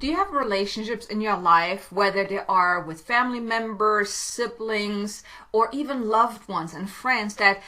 Do you have relationships in your life, whether they are with family members, siblings, or even loved ones and friends, that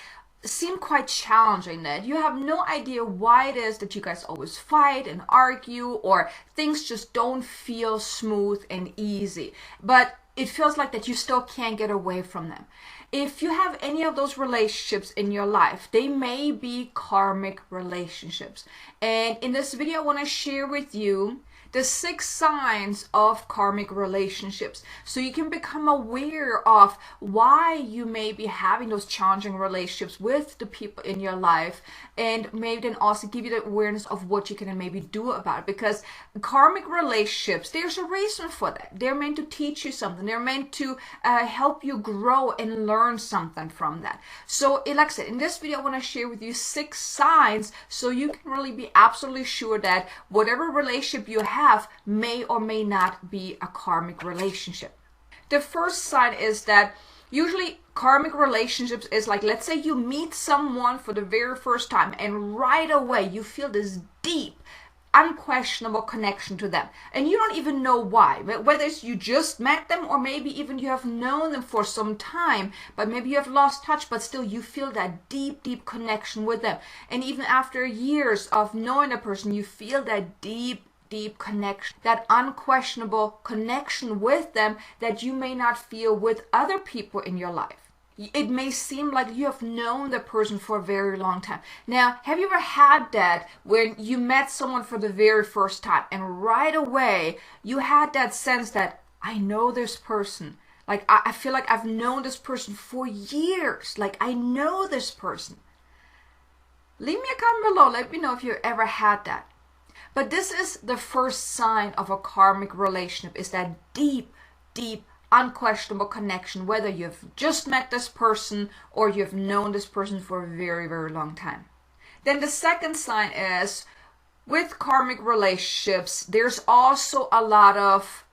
seem quite challenging, that you have no idea why it is that you guys always fight and argue, or things just don't feel smooth and easy, but it feels like that you still can't get away from them? If you have any of those relationships in your life, they may be karmic relationships. And in this video, I want to share with you the 6 signs of karmic relationships, so you can become aware of why you may be having those challenging relationships with the people in your life, and maybe then also give you the awareness of what you can maybe do about it. Because karmic relationships, there's a reason for that. They're meant to teach you something. They're meant to help you grow and learn something from that. So like I said, in this video I want to share with you 6 signs so you can really be absolutely sure that whatever relationship you have may or may not be a karmic relationship. The first sign is that usually karmic relationships is like, let's say you meet someone for the very first time and right away you feel this deep, unquestionable connection to them, and you don't even know why, whether it's you just met them or maybe even you have known them for some time, but maybe you have lost touch, but still you feel that deep connection with them. And even after years of knowing a person, you feel that deep connection, that unquestionable connection with them that you may not feel with other people in your life. It may seem like you have known the person for a very long time. Now, have you ever had that when you met someone for the very first time and right away you had that sense that I know this person? Like, I feel like I've known this person for years. Like, I know this person. Leave me a comment below. Let me know if you ever had that. But this is the first sign of a karmic relationship, is that deep, unquestionable connection, whether you've just met this person or you've known this person for a very long time. Then the second sign is, with karmic relationships, there's also a lot of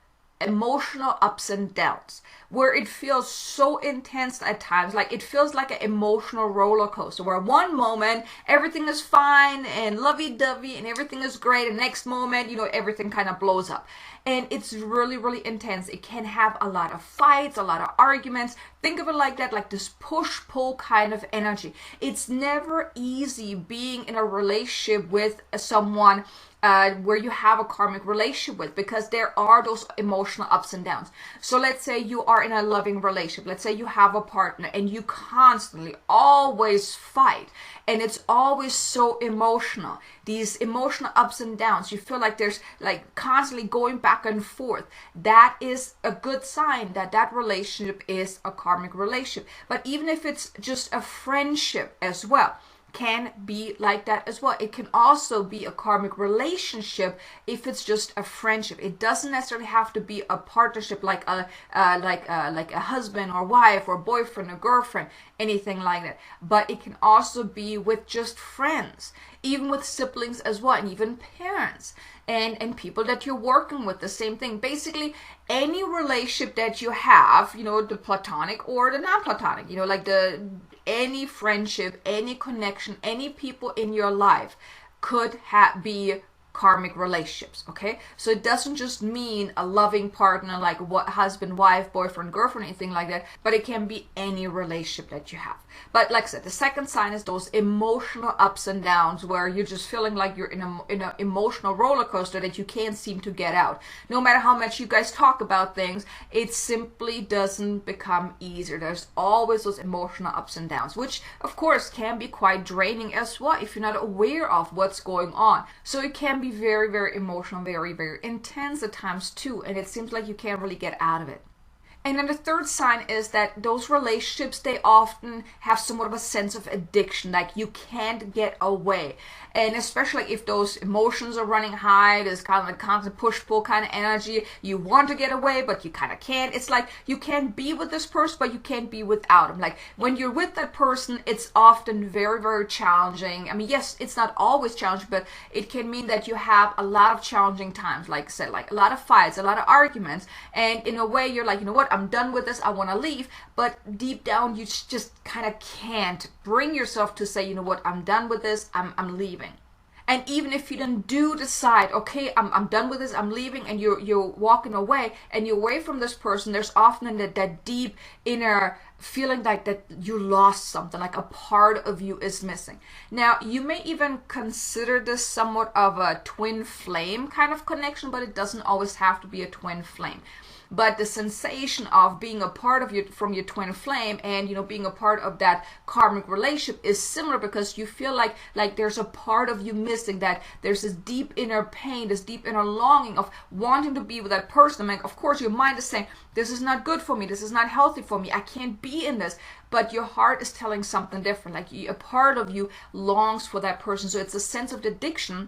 emotional ups and downs, where it feels so intense at times. Like, it feels like an emotional roller coaster, where one moment everything is fine and lovey-dovey and everything is great, and next moment, everything kind of blows up. And it's really intense. It can have a lot of fights, a lot of arguments. Think of it like that, like this push-pull kind of energy. It's never easy being in a relationship with someone where you have a karmic relationship with, because there are those emotional ups and downs. So let's say you are in a loving relationship. Let's say you have a partner and you constantly always fight, and it's always so emotional. These emotional ups and downs, you feel like there's like constantly going back and forth. That is a good sign that that relationship is a karmic relationship. But even if it's just a friendship as well, can be like that as well. It can also be a karmic relationship if it's just a friendship. It doesn't necessarily have to be a partnership like a husband or wife or boyfriend or girlfriend, anything like that. But it can also be with just friends, even with siblings as well, and even parents and people that you're working with. The same thing. Basically, any relationship that you have, the platonic or the non-platonic, like any friendship, any connection, any people in your life could be karmic relationships, okay? So it doesn't just mean a loving partner like what husband, wife, boyfriend, girlfriend, anything like that, but it can be any relationship that you have. But like I said, the second sign is those emotional ups and downs, where you're just feeling like you're in an emotional roller coaster that you can't seem to get out. No matter how much you guys talk about things, it simply doesn't become easier. There's always those emotional ups and downs, which of course can be quite draining as well if you're not aware of what's going on. So it can be very emotional, very intense at times too, and it seems like you can't really get out of it. And then the third sign is that those relationships, they often have somewhat of a sense of addiction, like you can't get away. And especially if those emotions are running high, there's kind of like constant push-pull kind of energy. You want to get away, but you kind of can't. It's like you can't be with this person, but you can't be without them. Like when you're with that person, it's often very challenging. I mean, yes, it's not always challenging, but it can mean that you have a lot of challenging times, like I said, like a lot of fights, a lot of arguments. And in a way, you're like, you know what, I'm done with this, I want to leave. But deep down, you just kind of can't bring yourself to say, you know what, I'm done with this, I'm leaving. And even if you then do decide, okay, I'm done with this, I'm leaving, and you're walking away, and you're away from this person, there's often that deep inner feeling like that you lost something, like a part of you is missing. Now, you may even consider this somewhat of a twin flame kind of connection, but it doesn't always have to be a twin flame. But the sensation of being a part of from your twin flame, and being a part of that karmic relationship is similar, because you feel like there's a part of you missing, that there's this deep inner pain, this deep inner longing of wanting to be with that person. Of course your mind is saying, this is not good for me, this is not healthy for me, I can't be in this, but your heart is telling something different. Like a part of you longs for that person. So it's a sense of addiction,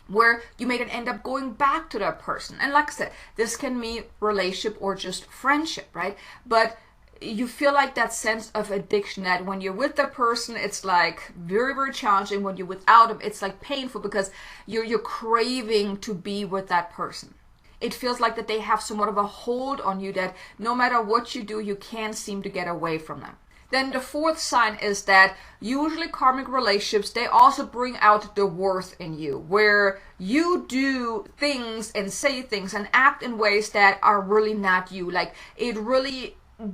where you may then end up going back to that person. And like I said, this can mean relationship or just friendship, right? But you feel like that sense of addiction, that when you're with the person, it's like very, very challenging. When you're without them, it's like painful, because you're craving to be with that person. It feels like that they have somewhat of a hold on you, that no matter what you do, you can't seem to get away from them. Then the fourth sign is that usually karmic relationships, they also bring out the worth in you, where you do things and say things and act in ways that are really not you. Like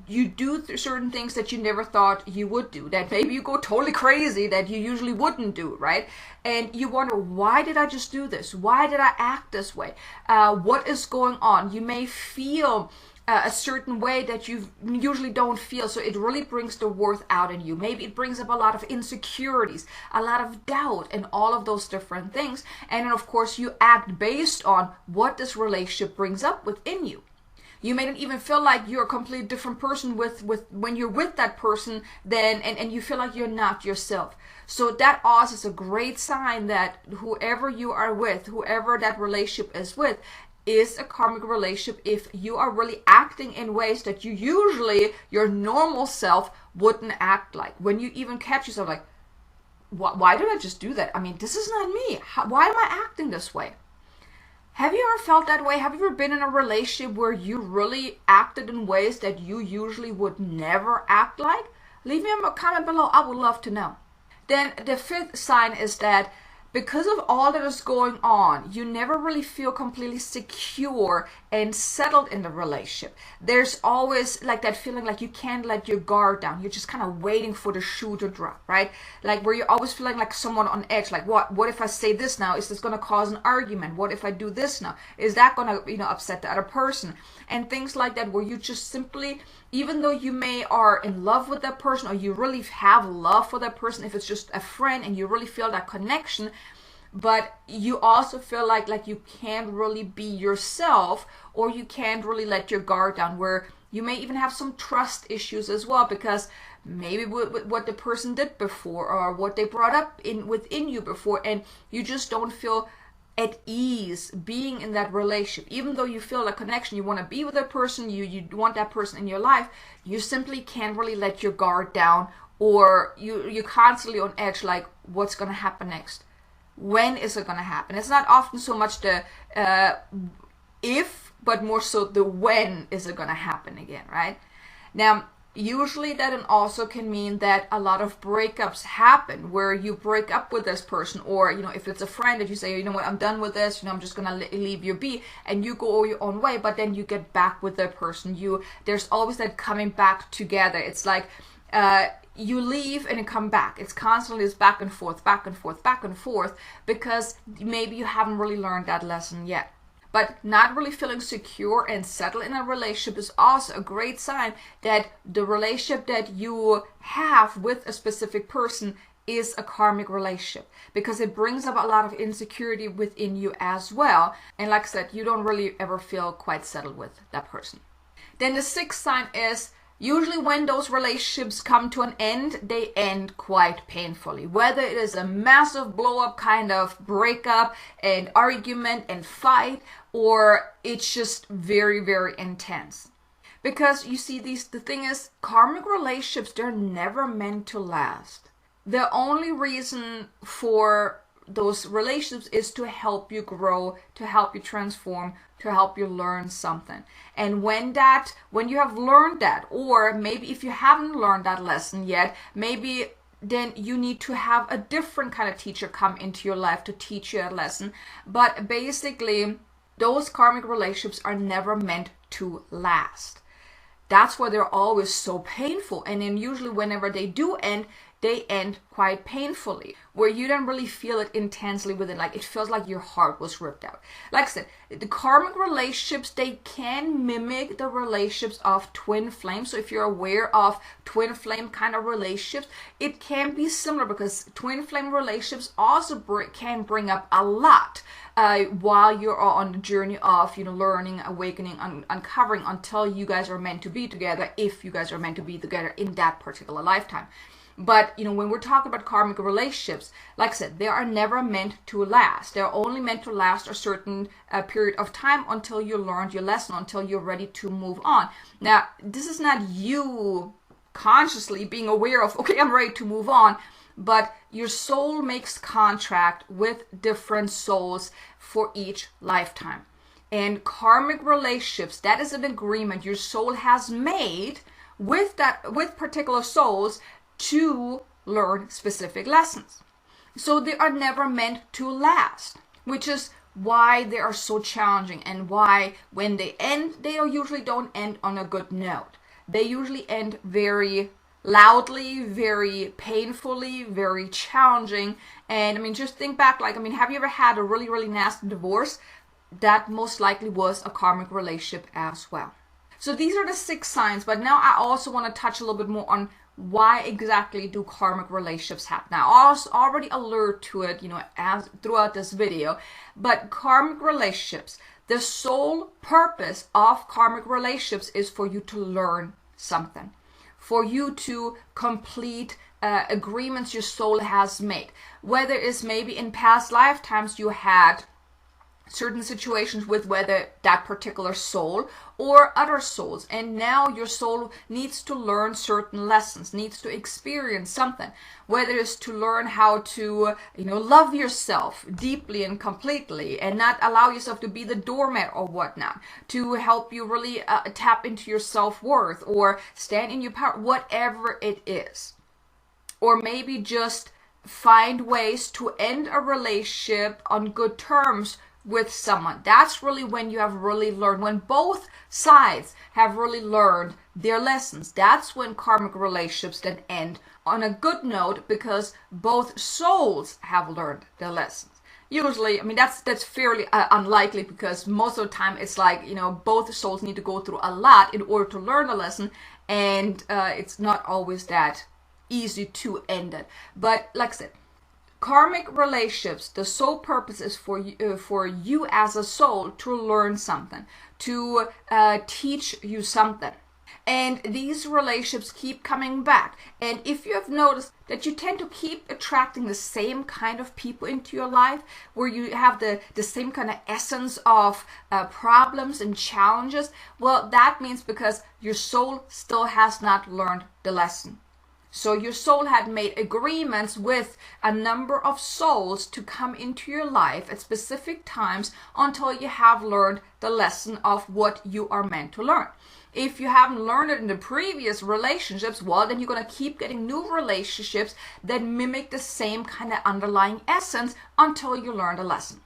you do certain things that you never thought you would do, that maybe you go totally crazy that you usually wouldn't do, right? And you wonder, why did I just do this? Why did I act this way? What is going on? You may feel a certain way that you usually don't feel. So it really brings the worth out in you. Maybe it brings up a lot of insecurities, a lot of doubt, and all of those different things. And then of course you act based on what this relationship brings up within you. You may not even feel like you're a completely different person with when you're with that person, then and you feel like you're not yourself. So that also is a great sign that whoever you are with, whoever that relationship is with, is a karmic relationship if you are really acting in ways that you usually, your normal self, wouldn't act like. When you even catch yourself like, why did I just do that? I mean, this is not me. Why am I acting this way? Have you ever felt that way? Have you ever been in a relationship where you really acted in ways that you usually would never act like? Leave me a comment below. I would love to know. Then the fifth sign is that because of all that is going on, you never really feel completely secure and settled in the relationship. There's always like that feeling like you can't let your guard down. You're just kind of waiting for the shoe to drop, right? Like where you're always feeling like someone on edge. Like what if I say this now? Is this going to cause an argument? What if I do this now? Is that going to upset the other person? And things like that, where you just simply, even though you may are in love with that person, or you really have love for that person, if it's just a friend and you really feel that connection, but you also feel like you can't really be yourself, or you can't really let your guard down, where you may even have some trust issues as well, because maybe with what the person did before, or what they brought up within you before, and you just don't feel at ease being in that relationship. Even though you feel a connection, you want to be with that person, you want that person in your life, you simply can't really let your guard down, or you're constantly on edge, like what's going to happen next? When is it going to happen? It's not often so much the if, but more so the when is it going to happen again, right? Now, usually that also can mean that a lot of breakups happen, where you break up with this person, or if it's a friend that you say, you know what, I'm done with this, I'm just gonna leave you be, and you go your own way, but then you get back with that person. There's always that coming back together. It's like you leave and you come back. It's constantly this back and forth, back and forth, back and forth, because maybe you haven't really learned that lesson yet. But not really feeling secure and settled in a relationship is also a great sign that the relationship that you have with a specific person is a karmic relationship, because it brings up a lot of insecurity within you as well. And like I said, you don't really ever feel quite settled with that person. Then the sixth sign is, usually when those relationships come to an end, they end quite painfully. Whether it is a massive blow-up kind of breakup and argument and fight, or it's just very, very intense. Because you see, the thing is, karmic relationships, they're never meant to last. The only reason for those relationships is to help you grow, to help you transform, to help you learn something. And when you have learned that, or maybe if you haven't learned that lesson yet, maybe then you need to have a different kind of teacher come into your life to teach you a lesson. But basically, those karmic relationships are never meant to last. That's why they're always so painful. And then usually whenever they do end, they end quite painfully, where you don't really feel it intensely within, like it feels like your heart was ripped out. Like I said, the karmic relationships, they can mimic the relationships of twin flames. So if you're aware of twin flame kind of relationships, it can be similar, because twin flame relationships also can bring up a lot while you're on the journey of, learning, awakening, uncovering, until you guys are meant to be together, if you guys are meant to be together in that particular lifetime. But, when we're talking about karmic relationships, like I said, they are never meant to last. They're only meant to last a certain period of time until you learned your lesson, until you're ready to move on. Now, this is not you consciously being aware of, okay, I'm ready to move on, but your soul makes contract with different souls for each lifetime. And karmic relationships, that is an agreement your soul has made with particular souls to learn specific lessons. So they are never meant to last, which is why they are so challenging, and why when they end, they usually don't end on a good note. They usually end very loudly, very painfully, very challenging. And just think back, have you ever had a really, really nasty divorce? That most likely was a karmic relationship as well. So these are the 6 signs, but now I also want to touch a little bit more on why exactly do karmic relationships happen. Now, I already allude to it, as throughout this video, but karmic relationships, the sole purpose of karmic relationships is for you to learn something, for you to complete agreements your soul has made, whether it's maybe in past lifetimes you had certain situations with whether that particular soul or other souls, and now your soul needs to learn certain lessons, needs to experience something, whether it's to learn how to love yourself deeply and completely and not allow yourself to be the doormat or whatnot, to help you really tap into your self-worth or stand in your power, whatever it is. Or maybe just find ways to end a relationship on good terms with someone. That's really when you have really learned, when both sides have really learned their lessons. That's when karmic relationships then end on a good note, because both souls have learned their lessons. Usually, that's fairly unlikely, because most of the time it's like, both souls need to go through a lot in order to learn a lesson, and it's not always that easy to end it. But like I said, karmic relationships, the sole purpose is for you as a soul to learn something, to teach you something. And these relationships keep coming back. And if you have noticed that you tend to keep attracting the same kind of people into your life, where you have the same kind of essence of problems and challenges, well, that means because your soul still has not learned the lesson. So your soul had made agreements with a number of souls to come into your life at specific times until you have learned the lesson of what you are meant to learn. If you haven't learned it in the previous relationships, well, then you're going to keep getting new relationships that mimic the same kind of underlying essence until you learn the lesson.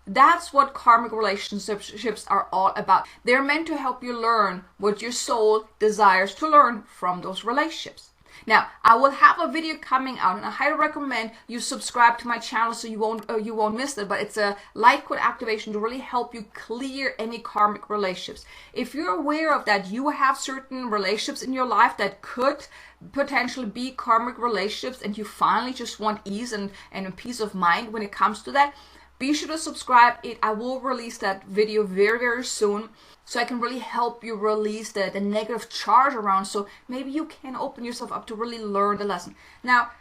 That's what karmic relationships are all about. They're meant to help you learn what your soul desires to learn from those relationships. Now, I will have a video coming out, and I highly recommend you subscribe to my channel so you won't miss it. But it's a light code activation to really help you clear any karmic relationships. If you're aware of that, you have certain relationships in your life that could potentially be karmic relationships, and you finally just want ease and peace of mind when it comes to that, be sure to subscribe. I will release that video very, very soon, so I can really help you release the negative charge around, so maybe you can open yourself up to really learn the lesson. Now,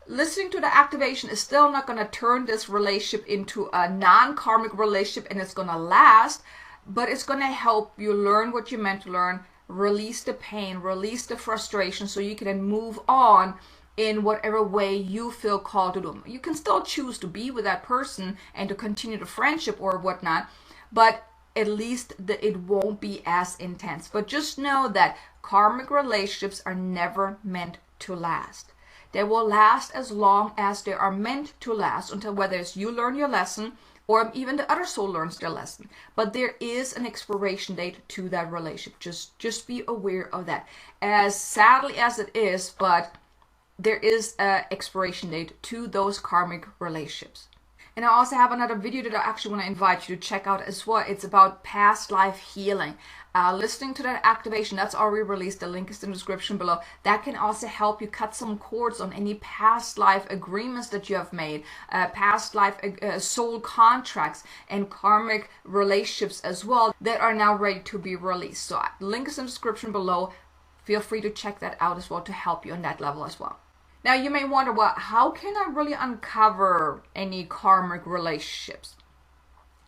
listening to the activation is still not going to turn this relationship into a non-karmic relationship and it's going to last, but it's going to help you learn what you're meant to learn, release the pain, release the frustration, so you can then move on in whatever way you feel called to do. You can still choose to be with that person and to continue the friendship or whatnot, but at least it won't be as intense. But just know that karmic relationships are never meant to last. They will last as long as they are meant to last, until whether it's you learn your lesson or even the other soul learns their lesson. But there is an expiration date to that relationship. Just be aware of that. As sadly as it is, but there is an expiration date to those karmic relationships. And I also have another video that I actually want to invite you to check out as well. It's about past life healing. Listening to that activation, that's already released. The link is in the description below. That can also help you cut some cords on any past life agreements that you have made, past life soul contracts, and karmic relationships as well that are now ready to be released. So the link is in the description below. Feel free to check that out as well to help you on that level as well. Now you may wonder, well, how can I really uncover any karmic relationships?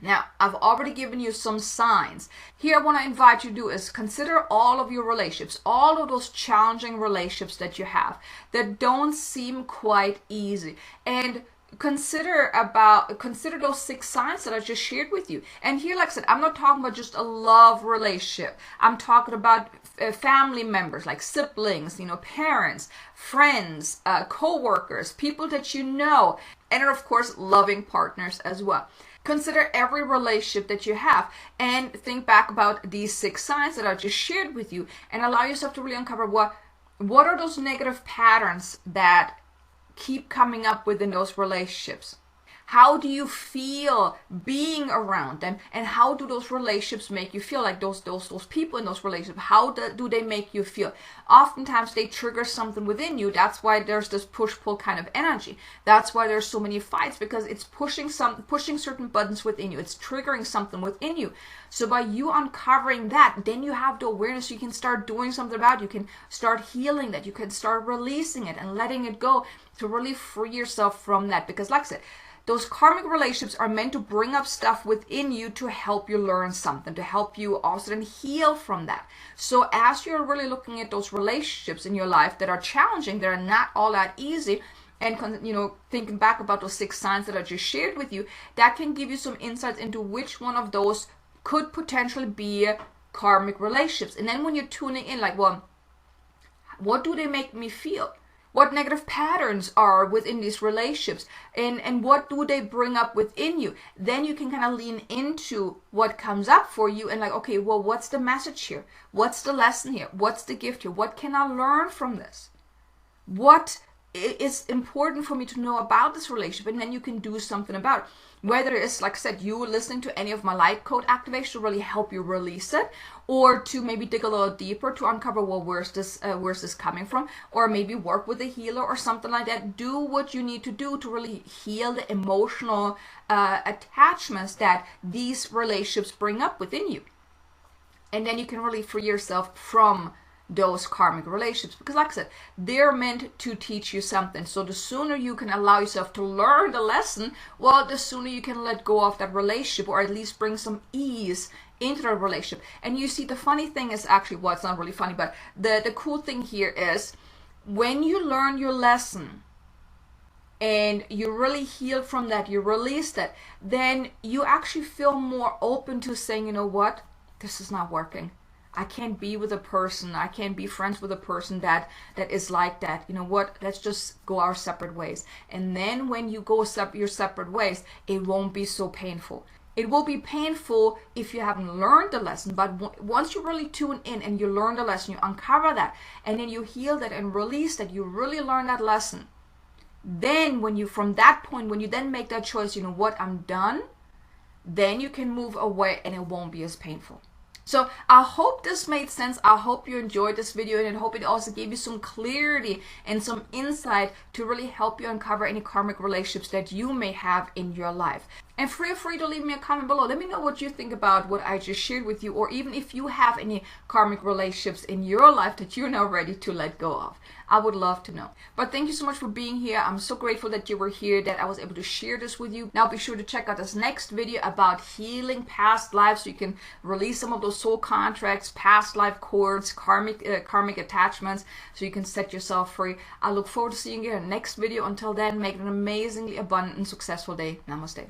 Now, I've already given you some signs. Here I want to invite you to do is consider all of your relationships, all of those challenging relationships that you have that don't seem quite easy. And consider those 6 signs that I just shared with you. And here, like I said, I'm not talking about just a love relationship. I'm talking about family members, like siblings, parents, friends, co-workers, people that you know, and of course loving partners as well. Consider every relationship that you have and think back about these 6 signs that I just shared with you, and allow yourself to really uncover what are those negative patterns that keep coming up within those relationships. How do you feel being around them, and how do those relationships make you feel? Like those people in those relationships, how do they make you feel? Oftentimes they trigger something within you. That's why there's this push-pull kind of energy. That's why there's so many fights, because it's pushing certain buttons within you. It's triggering something within you. So by you uncovering that, then you have the awareness. You can start doing something about it. You can start healing that. You can start releasing it and letting it go to really free yourself from that. Because like I said, those karmic relationships are meant to bring up stuff within you to help you learn something, to help you also then heal from that. So as you're really looking at those relationships in your life that are challenging, that are not all that easy, and thinking back about those 6 signs that I just shared with you, that can give you some insights into which one of those could potentially be karmic relationships. And then when you're tuning in, like, well, what do they make me feel? What negative patterns are within these relationships, and what do they bring up within you? Then you can kind of lean into what comes up for you and like, okay, well, what's the message here? What's the lesson here? What's the gift here? What can I learn from this? What is important for me to know about this relationship? And then you can do something about it. Whether it's, like I said, you listening to any of my light code activation to really help you release it, or to maybe dig a little deeper to uncover, well, where's this coming from, or maybe work with a healer or something like that. Do what you need to do to really heal the emotional attachments that these relationships bring up within you. And then you can really free yourself from those karmic relationships, because like I said, they're meant to teach you something. So the sooner you can allow yourself to learn the lesson, well, the sooner you can let go of that relationship, or at least bring some ease into the relationship. And you see, the funny thing is actually, well, it's not really funny, but the cool thing here is when you learn your lesson and you really heal from that, you release that, then you actually feel more open to saying, you know what, this is not working. I can't be with a person, I can't be friends with a person that is like that. You know what, let's just go our separate ways. And then when you go your separate ways, it won't be so painful. It will be painful if you haven't learned the lesson, but once you really tune in and you learn the lesson, you uncover that, and then you heal that and release that, you really learn that lesson. Then from that point, when you then make that choice, you know what, I'm done, then you can move away and it won't be as painful. So I hope this made sense. I hope you enjoyed this video, and I hope it also gave you some clarity and some insight to really help you uncover any karmic relationships that you may have in your life. And feel free to leave me a comment below. Let me know what you think about what I just shared with you, or even if you have any karmic relationships in your life that you're now ready to let go of. I would love to know. But thank you so much for being here. I'm so grateful that you were here, that I was able to share this with you. Now be sure to check out this next video about healing past lives, so you can release some of those soul contracts, past life cords, karmic attachments, so you can set yourself free. I look forward to seeing you in the next video. Until then, make it an amazingly abundant and successful day. Namaste.